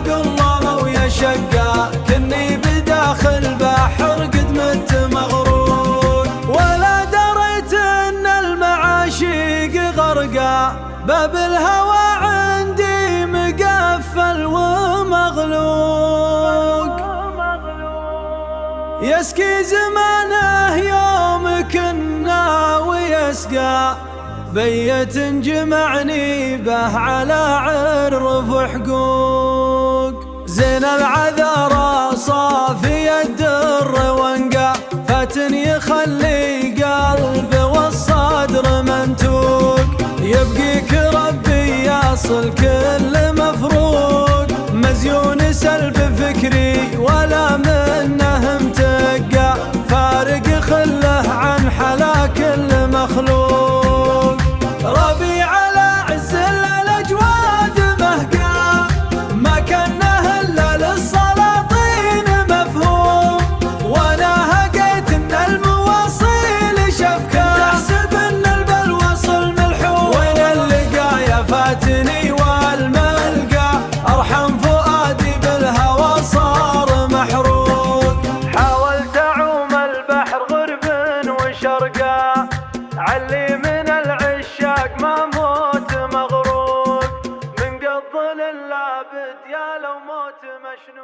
الله ويا شقا كني بداخل بحر قد مت مغروق، ولا دريت ان المعاشيق غرقا، باب الهوى عندي مقفل ومغلوق. يسقي زمانه يوم كنا ويسقى، بيت جمعني به على عرف حقوق. زين العذارى صافي الدر وانقى، فاتن يخلي قلبي والصدر منتوق. يبقيك ربي يصل كل مفروق، مزيون سلب فكري ولا منه متقى، فارق خله عن حلا كل مخلوق. ربي على عز الأجواد مهقى، ما كنه إلا للسلاطين مفهوم، وانا هقيت ان المواصيل شفكة، تحسب ان البالوصل ملحوم. وين اللقايا فاتني والملقى، ارحم فؤادي بالهوى صار محروق. حاولت اعوم البحر غرب وشرقا، علي من العشاق ما موت مغروق، من قبل اللابد يا لو موت مشنوق.